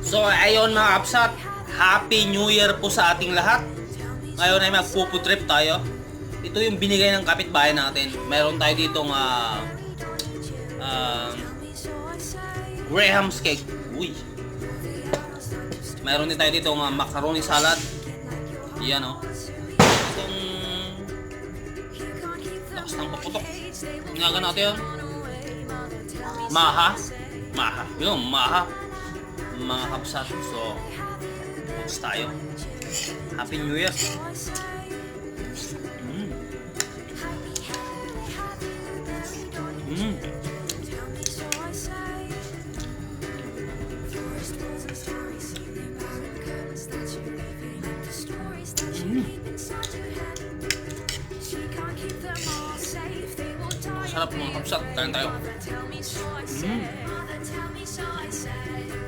So ayun mga kapsat, Happy New Year po sa ating lahat. Ngayon ay magpupu trip tayo. Ito yung binigay ng kapitbahay natin. Meron tayo ditong Graham's cake. Uy. Meron din tayo ditong macaroni salad. Yan o. Itong lakas ng paputok. Tingnan natin yun. Maha. Yun, maha. Mga kapsat. So, foods tayo. Happy New Year. Sarap mga kapsat. Kain tayo.